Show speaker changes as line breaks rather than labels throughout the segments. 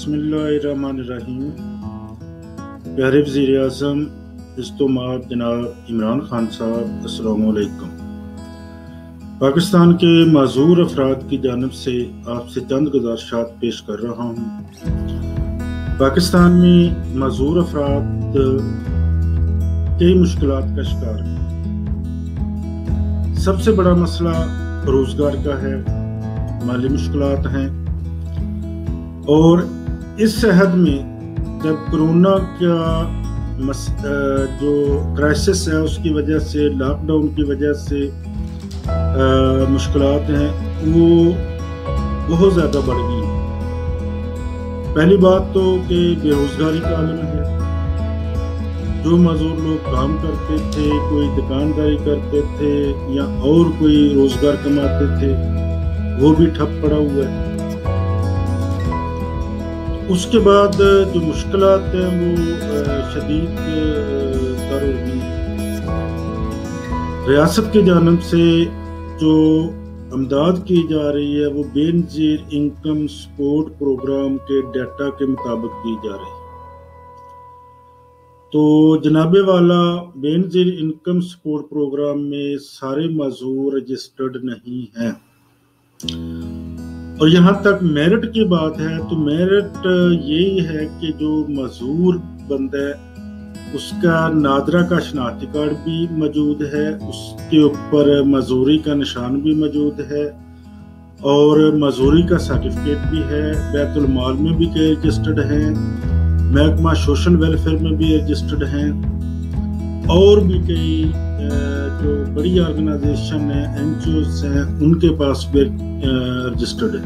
बिस्मिल्लाहिर्रहमानिर्रहीम। प्यारे वज़ीर आज़म इस्तेमाल जनाब इमरान खान साहब, अस्सलामु अलैकुम। पाकिस्तान के माजूर अफराद की जानिब से आपसे चंद गुज़ारिशात पेश कर रहा हूँ। पाकिस्तान में माजूर अफराद कई मुश्किलात का शिकार हैं। सबसे बड़ा मसला रोज़गार का है, माली मुश्किलात हैं, और इस हद में जब कोरोना का जो क्राइसिस है उसकी वजह से, लॉकडाउन की वजह से मुश्किलात हैं वो बहुत ज़्यादा बढ़ गई हैं। पहली बात तो कि बेरोज़गारी का आलम है। जो मजदूर लोग काम करते थे, कोई दुकानदारी करते थे या और कोई रोज़गार कमाते थे, वो भी ठप पड़ा हुआ है। उसके बाद जो मुश्किलात हैं वो शदीद तर हो गई। रियासत की जानिब से जो अमदाद की जा रही है वो बेनज़ीर इनकम सपोर्ट प्रोग्राम के डाटा के मुताबिक की जा रही है। तो जनाबे वाला बेनज़ीर इनकम सपोर्ट प्रोग्राम में सारे मजदूर रजिस्टर्ड नहीं हैं। और यहाँ तक मेरिट की बात है तो मेरिट यही है कि जो मजदूर बंदा है उसका नादरा का शनाख्ती कार्ड भी मौजूद है, उसके ऊपर मजदूरी का निशान भी मौजूद है और मजदूरी का सर्टिफिकेट भी है। बैतुल माल में भी कई रजिस्टर्ड हैं, महकमा सोशल वेलफेयर में भी रजिस्टर्ड हैं, और भी कई जो बड़ी ऑर्गेनाइजेशन है, एनजीओज हैं, उनके पास भी रजिस्टर्ड है।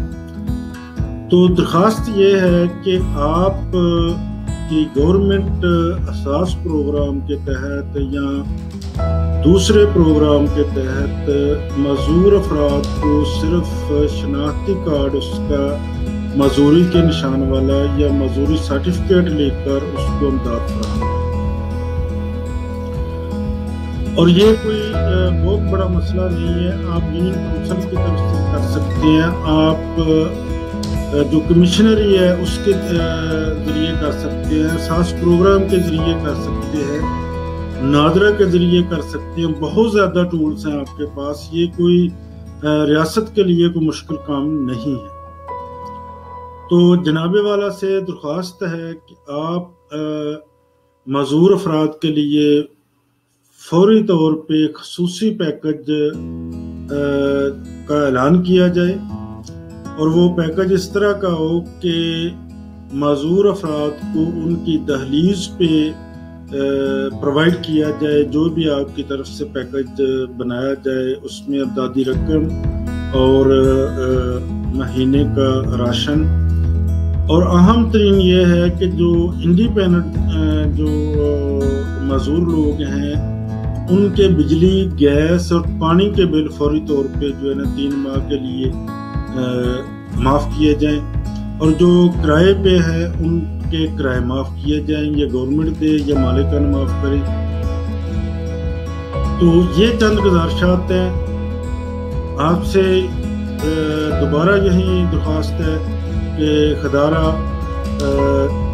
तो दरख्वास्त ये है कि आप की गवर्नमेंट असास प्रोग्राम के तहत या दूसरे प्रोग्राम के तहत मजदूर अफराद को सिर्फ शनाख्ती कार्ड, उसका मजदूरी के निशान वाला या मजदूरी सर्टिफिकेट लेकर उसको इमदाद फराहम। और ये कोई बहुत बड़ा मसला नहीं है, आप यूनियन काउंसिल की तरफ से कर सकते हैं, आप जो कमिश्नरी है उसके जरिए कर सकते हैं, सास प्रोग्राम के जरिए कर सकते हैं, नादरा के जरिए कर सकते हैं। बहुत ज़्यादा टूल्स हैं आपके पास, ये कोई रियासत के लिए कोई मुश्किल काम नहीं है। तो जनाबे वाला से दरख्वास्त है कि आप मजदूर अफराद के लिए फौरी तौर पे खसूसी पैकेज का ऐलान किया जाए, और वो पैकेज इस तरह का हो कि मजदूर अफराद को उनकी दहलीज पे प्रोवाइड किया जाए। जो भी आपकी तरफ से पैकेज बनाया जाए उसमें अमदादी रकम और महीने का राशन, और अहम तरीन ये है कि जो इंडिपेंडेंट जो मजदूर लोग हैं उनके बिजली, गैस और पानी के बिल फौरी तौर पे जो है ना 3 माह के लिए माफ़ किए जाएं, और जो किराए पे है उनके किराए माफ़ किए जाएं, या गवर्नमेंट दे या मालिकान माफ़ करे। तो ये चंद गुज़ारिशात हैं। आपसे दोबारा यही दरख्वास्त है कि खुदारा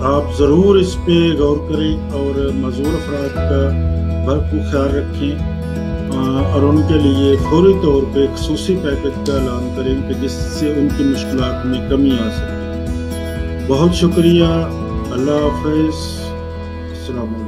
आप ज़रूर इस पे गौर करें और मजदूर अफराद का भरपूर ख्याल रखें, और उनके लिए फौरी तौर पे खसूसी पैकेज का ऐलान करें कि जिससे उनकी मुश्किलात में कमी आ सके। बहुत शुक्रिया। अल्लाह हाफ़िज़। अस्सलाम वालेकुम।